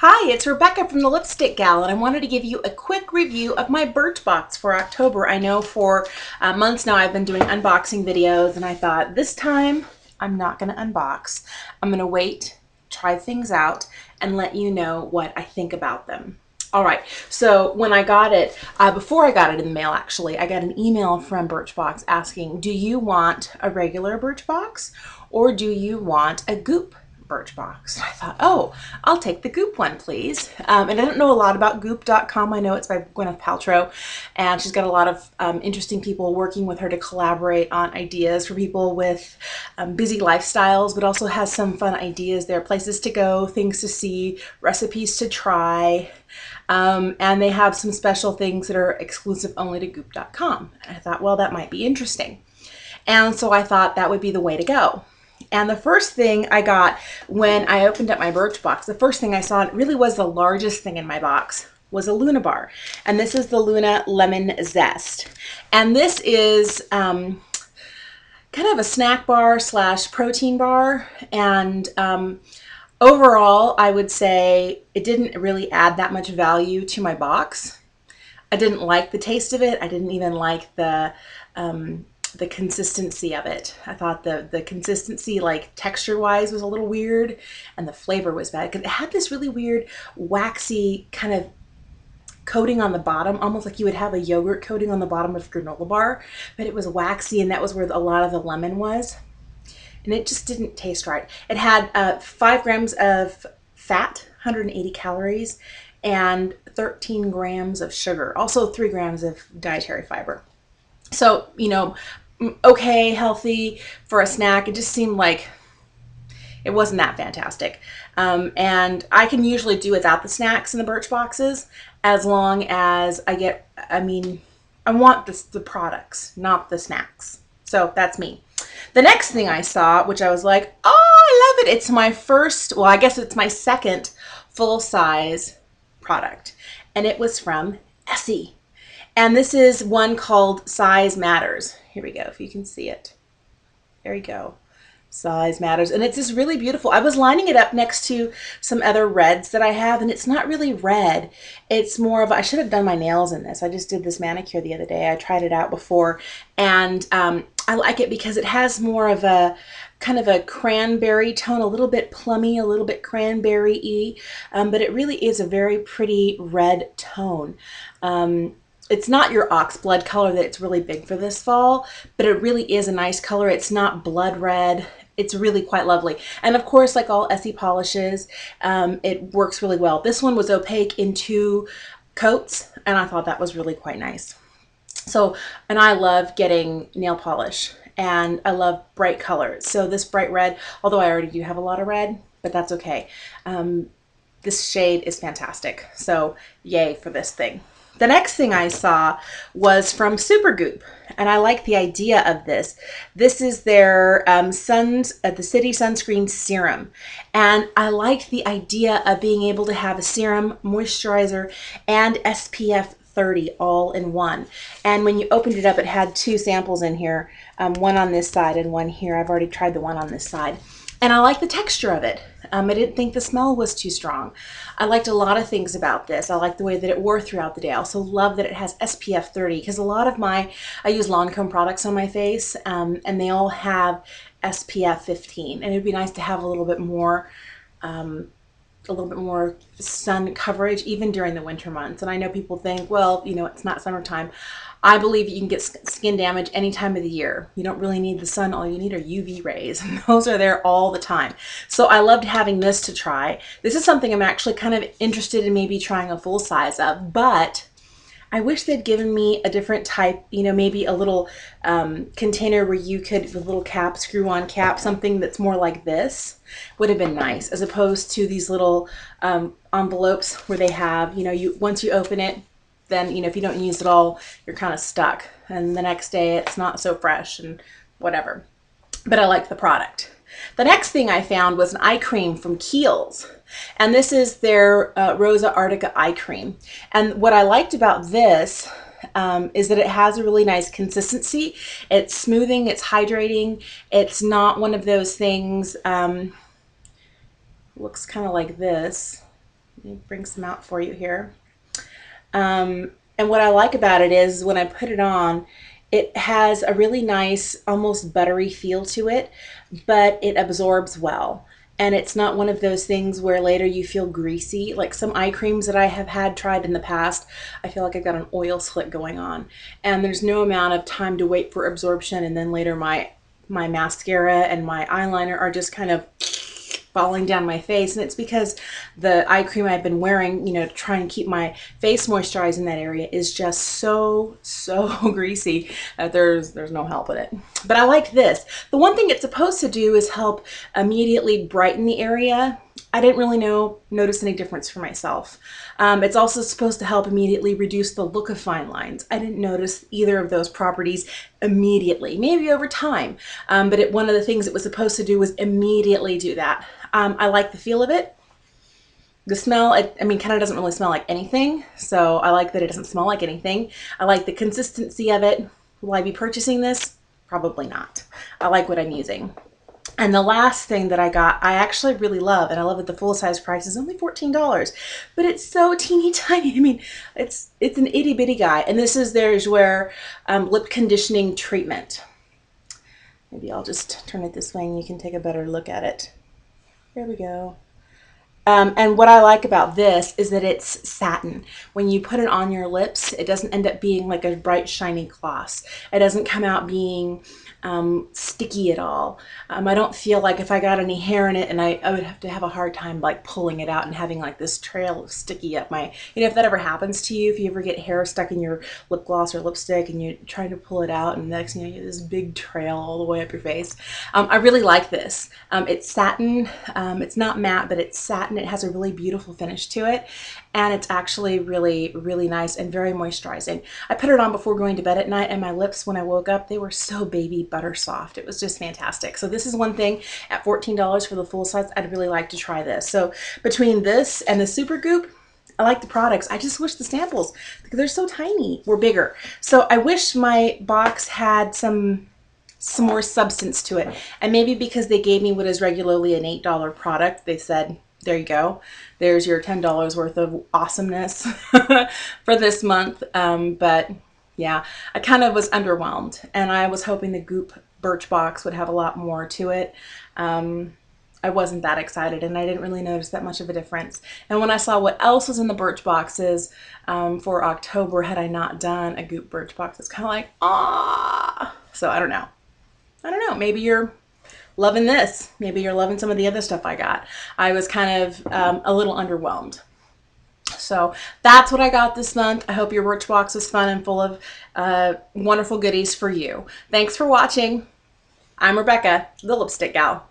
Hi, it's Rebecca from the Lipstick Gal, and I wanted to give you a quick review of my Birchbox for October. I know for months now I've been doing unboxing videos, and I thought this time I'm not going to unbox. I'm going to wait, try things out, and let you know what I think about them. All right, so when I got it, before I got it in the mail actually, I got an email from Birchbox asking, do you want a regular Birchbox or do you want a Goop Birchbox? I thought, oh, I'll take the Goop one, please. And I don't know a lot about Goop.com. I know it's by Gwyneth Paltrow, and she's got a lot of interesting people working with her to collaborate on ideas for people with busy lifestyles, but also has some fun ideas. There are places to go, things to see, recipes to try. And they have some special things that are exclusive only to Goop.com. And I thought, well, that might be interesting. And so I thought that would be the way to go. And the first thing I got when I opened up my Birchbox, the first thing I saw, it really was the largest thing in my box, was a Luna bar. And this is the Luna Lemon Zest. And this is kind of a snack bar slash protein bar. And overall, I would say it didn't really add that much value to my box. I didn't like the taste of it. I didn't even like the consistency of it. I thought the consistency, like texture-wise, was a little weird, and the flavor was bad because it had this really weird waxy kind of coating on the bottom, almost like you would have a yogurt coating on the bottom of a granola bar, but it was waxy, and that was where a lot of the lemon was. And it just didn't taste right. It had 5 grams of fat, 180 calories, and 13 grams of sugar, also 3 grams of dietary fiber. So, you know, okay, healthy for a snack. It just seemed like it wasn't that fantastic. And I can usually do without the snacks in the Birchboxes as long as I want the products, not the snacks. So that's me. The next thing I saw, which I was like, oh, I love it. It's my first, well, I guess it's my second full-size product. And it was from Essie. And this is one called Size Matters. Here we go, if you can see it. There you go. Size Matters. And it's just really beautiful. I was lining it up next to some other reds that I have, and it's not really red. It's more of, I should have done my nails in this. I just did this manicure the other day. I tried it out before, and I like it because it has more of a kind of a cranberry tone, a little bit plummy, a little bit cranberry-y, but it really is a very pretty red tone. It's not your oxblood color that it's really big for this fall, but it really is a nice color. It's not blood red. It's really quite lovely. And of course, like all Essie polishes, it works really well. This one was opaque in 2 coats, and I thought that was really quite nice. So, and I love getting nail polish, and I love bright colors. So this bright red, although I already do have a lot of red, but that's okay. This shade is fantastic. So yay for this thing. The next thing I saw was from Supergoop, and I like the idea of this. This is their the City Sunscreen Serum, and I liked the idea of being able to have a serum, moisturizer, and SPF 30 all in one. And when you opened it up, it had 2 samples in here, one on this side and one here. I've already tried the one on this side. And I like the texture of it. I didn't think the smell was too strong. I liked a lot of things about this. I like the way that it wore throughout the day. I also love that it has SPF 30 because a lot of I use Lancome products on my face, and they all have SPF 15. And it'd be nice to have a little bit more sun coverage even during the winter months. And I know people think, well, you know, it's not summertime. I believe you can get skin damage any time of the year. You don't really need the sun. All you need are UV rays, and those are there all the time. So I loved having this to try. This is something I'm actually kind of interested in maybe trying a full size of, but I wish they'd given me a different type, you know, maybe a little container where you could, with a little cap, screw on cap, something that's more like this would have been nice, as opposed to these little envelopes where they have, you know, once you open it, then, you know, if you don't use it all, you're kind of stuck. And the next day it's not so fresh and whatever. But I liked the product. The next thing I found was an eye cream from Kiehl's. And this is their Rosa Arctica eye cream. And what I liked about this is that it has a really nice consistency. It's smoothing, it's hydrating. It's not one of those things, looks kind of like this. me bring some out for you here. And what I like about it is when I put it on, it has a really nice, almost buttery feel to it, but it absorbs well. And it's not one of those things where later you feel greasy. Like some eye creams that I have had tried in the past, I feel like I've got an oil slick going on. And there's no amount of time to wait for absorption, and then later my mascara and my eyeliner are just kind of falling down my face, and it's because the eye cream I've been wearing, you know, to try and keep my face moisturized in that area is just so greasy that there's no help in it. But I like this. The one thing it's supposed to do is help immediately brighten the area. I didn't really notice any difference for myself. It's also supposed to help immediately reduce the look of fine lines. I didn't notice either of those properties immediately, maybe over time. But one of the things it was supposed to do was immediately do that. I like the feel of it. The smell, I mean, kind of doesn't really smell like anything. So I like that it doesn't smell like anything. I like the consistency of it. Will I be purchasing this? Probably not. I like what I'm using. And the last thing that I got, I actually really love, and I love that the full size price is only $14, but it's so teeny tiny. I mean, it's an itty bitty guy. And this is their Jouer lip conditioning treatment. Maybe I'll just turn it this way and you can take a better look at it. There we go. And what I like about this is that it's satin. When you put it on your lips, it doesn't end up being like a bright, shiny gloss. It doesn't come out being sticky at all. I don't feel like if I got any hair in it, and I would have to have a hard time like pulling it out and having like this trail of sticky up my, you know, if that ever happens to you, if you ever get hair stuck in your lip gloss or lipstick and you're trying to pull it out and next thing you know, you get this big trail all the way up your face. I really like this. It's satin. It's not matte, but it's satin. It has a really beautiful finish to it, and it's actually really, really nice and very moisturizing. I put it on before going to bed at night, and my lips, when I woke up, they were so baby butter soft. It was just fantastic. So this is one thing at $14 for the full size. I'd really like to try this. So between this and the Supergoop, I like the products. I just wish the samples, because they're so tiny, were bigger. So I wish my box had some more substance to it. And maybe because they gave me what is regularly an $8 product, they said, there you go. There's your $10 worth of awesomeness for this month. But yeah, I kind of was underwhelmed, and I was hoping the Goop Birchbox would have a lot more to it. I wasn't that excited, and I didn't really notice that much of a difference. And when I saw what else was in the Birchboxes for October, had I not done a Goop Birchbox, it's kind of like, ah. So I don't know. Maybe you're loving this. Maybe you're loving some of the other stuff I got. I was kind of a little underwhelmed. So that's what I got this month. I hope your Birchbox was fun and full of wonderful goodies for you. Thanks for watching. I'm Rebecca, the Lipstick Gal.